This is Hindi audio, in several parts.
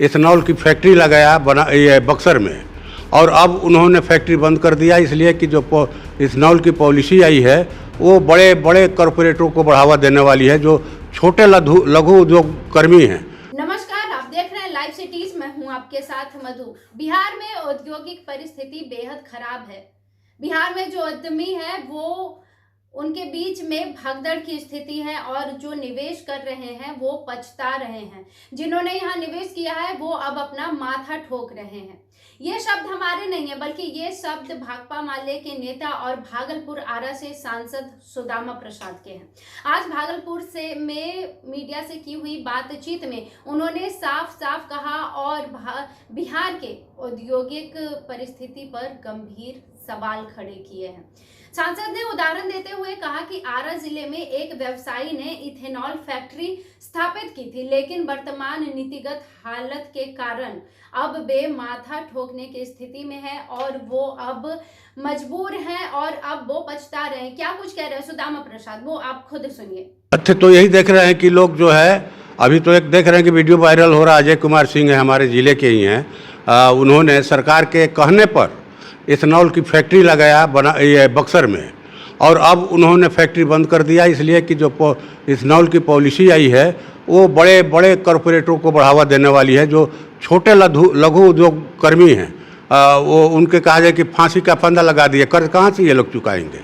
इथेनॉल की फैक्ट्री लगाया ये बक्सर में, और अब उन्होंने फैक्ट्री बंद कर दिया इसलिए कि जो इथेनॉल की पॉलिसी आई है वो बड़े बड़े कॉरपोरेटरों को बढ़ावा देने वाली है, जो छोटे लघु उद्योग कर्मी हैं। नमस्कार, आप देख रहे हैं लाइव सिटीज। मैं हूं आपके साथ मधु। बिहार में औद्योगिक परिस्थिति बेहद खराब है। बिहार में जो उद्यमी है वो उनके बीच में भगदड़ की स्थिति है, और जो निवेश कर रहे हैं वो पछता रहे हैं। जिन्होंने यहाँ निवेश किया है वो अब अपना माथा ठोक रहे हैं। ये शब्द हमारे नहीं है, बल्कि ये शब्द भाकपा माले के नेता और भागलपुर आरा से सांसद सुदामा प्रसाद के हैं। आज भागलपुर से में मीडिया से की हुई बातचीत में उन्होंने साफ साफ कहा और बिहार के औद्योगिक परिस्थिति पर गंभीर सवाल खड़े किए हैं। सांसद ने उदाहरण देते हुए कहा कि आरा जिले में एक व्यवसायी ने इथेनॉल फैक्ट्री स्थापित की थी, लेकिन वर्तमान नीतिगत हालत के कारण अब वे माथा ठोकने की स्थिति में है और वो अब मजबूर हैं और अब वो पछता रहे हैं। क्या कुछ कह रहे हैं सुदामा प्रसाद, वो आप खुद सुनिए। तथ्य तो यही देख रहे हैं कि लोग जो है अभी तो एक देख रहे हैं कि वीडियो वायरल हो रहा है। अजय कुमार सिंह है, हमारे ज़िले के ही हैं। उन्होंने सरकार के कहने पर इथेनॉल की फैक्ट्री लगाया ये बक्सर में, और अब उन्होंने फैक्ट्री बंद कर दिया इसलिए कि जो इथेनॉल की पॉलिसी आई है वो बड़े बड़े कॉरपोरेटरों को बढ़ावा देने वाली है, जो छोटे लघु उद्योग कर्मी हैं। वो उनके कहा जाए कि फांसी का फंदा लगा दिए। कर्ज कहाँ से ये लोग चुकाएंगे?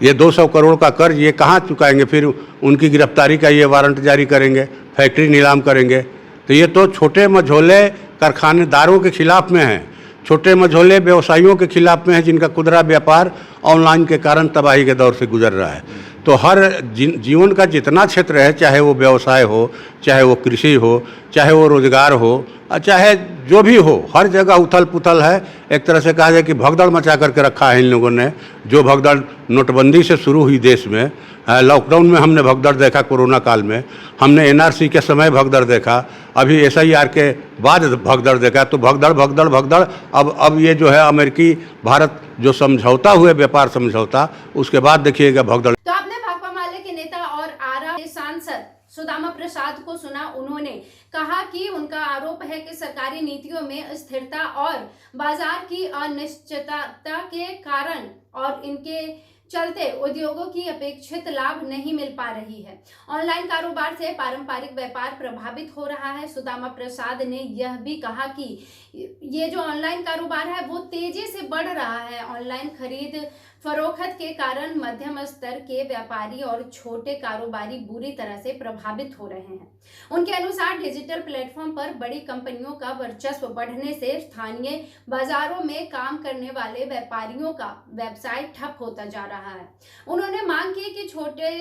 ये 200 करोड़ का कर्ज ये कहाँ चुकाएंगे? फिर उनकी गिरफ्तारी का ये वारंट जारी करेंगे, फैक्ट्री नीलाम करेंगे। तो ये तो छोटे मझोले कारखानेदारों के खिलाफ में है, छोटे मझोले व्यवसायियों के खिलाफ में है, जिनका खुदरा व्यापार ऑनलाइन के कारण तबाही के दौर से गुजर रहा है। तो हर जीवन का जितना क्षेत्र है, चाहे वो व्यवसाय हो, चाहे वो कृषि हो, चाहे वो रोजगार हो, चाहे जो भी हो, हर जगह उथल पुथल है। एक तरह से कहा जाए कि भगदड़ मचा करके रखा है इन लोगों ने। जो भगदड़ नोटबंदी से शुरू हुई देश में, लॉकडाउन में हमने भगदड़ देखा, कोरोना काल में हमने एनआरसी के समय भगदड़ देखा, अभी एसआईआर के बाद भगदड़ देखा। तो भगदड़ भगदड़ भगदड़ अब ये जो है अमेरिकी भारत जो समझौता हुए, व्यापार समझौता, उसके बाद देखिएगा भगदड़। तो आपने भाकपा माले के नेता और आरा के सांसद सुदामा प्रसाद को सुना। उन्होंने कहा कि उनका आरोप है कि सरकारी नीतियों में स्थिरता और बाजार की अनिश्चितता के कारण और इनके चलते उद्योगों की अपेक्षित लाभ नहीं मिल पा रही है। ऑनलाइन कारोबार से पारंपरिक व्यापार प्रभावित हो रहा है। सुदामा प्रसाद ने यह भी कहा कि ये जो ऑनलाइन कारोबार है वो तेजी से बढ़ रहा है। ऑनलाइन खरीद फरोख्त के कारण मध्यम स्तर के व्यापारी और छोटे कारोबारी बुरी तरह से प्रभावित हो रहे हैं। उनके अनुसार डिजिटल प्लेटफॉर्म पर बड़ी कंपनियों का वर्चस्व बढ़ने से स्थानीय बाजारों में काम करने वाले व्यापारियों का व्यवसाय ठप होता जा रहा है। उन्होंने मांग की कि छोटे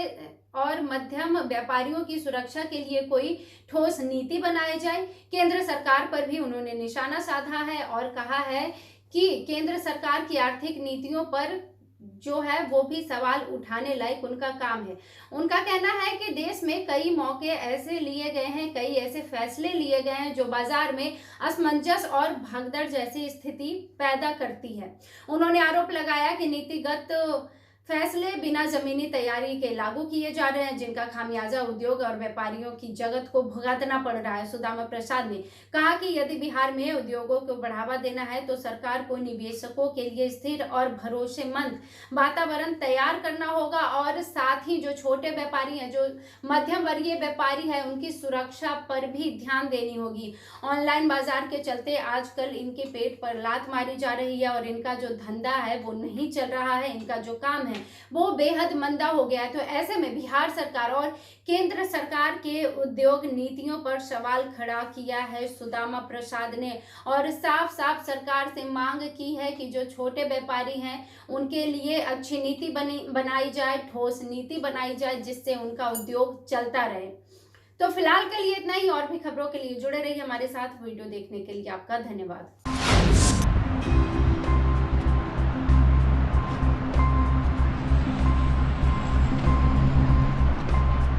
और मध्यम व्यापारियों की सुरक्षा के लिए कोई ठोस नीति बनाई जाए। केंद्र सरकार पर भी उन्होंने निशाना साधा है और कहा है कि केंद्र सरकार की आर्थिक नीतियों पर जो है वो भी सवाल उठाने लायक उनका काम है। उनका कहना है कि देश में कई मौके ऐसे लिए गए हैं, कई ऐसे फैसले लिए गए हैं जो बाजार में असमंजस और भगदड़ जैसी स्थिति पैदा करती है। उन्होंने आरोप लगाया कि नीतिगत फैसले बिना जमीनी तैयारी के लागू किए जा रहे हैं, जिनका खामियाजा उद्योग और व्यापारियों की जगत को भुगतना पड़ रहा है। सुदामा प्रसाद ने कहा कि यदि बिहार में उद्योगों को बढ़ावा देना है तो सरकार को निवेशकों के लिए स्थिर और भरोसेमंद वातावरण तैयार करना होगा, और साथ ही जो छोटे व्यापारी हैं, जो मध्यम वर्गीय व्यापारी है, उनकी सुरक्षा पर भी ध्यान देनी होगी। ऑनलाइन बाजार के चलते आजकल इनके पेट पर लात मारी जा रही है और इनका जो धंधा है वो नहीं चल रहा है, इनका जो काम है वो बेहद मंदा हो गया है। तो ऐसे में बिहार सरकार और केंद्र सरकार के उद्योग नीतियों पर सवाल खड़ा किया है सुदामा प्रसाद ने, और साफ साफ सरकार से मांग की है कि जो छोटे व्यापारी हैं उनके लिए अच्छी नीति बनाई जाए, ठोस नीति बनाई जाए, जिससे उनका उद्योग चलता रहे। तो फिलहाल के लिए इतना ही। और भी खबरों के लिए जुड़े रहिए हमारे साथ। वीडियो देखने के लिए आपका धन्यवाद।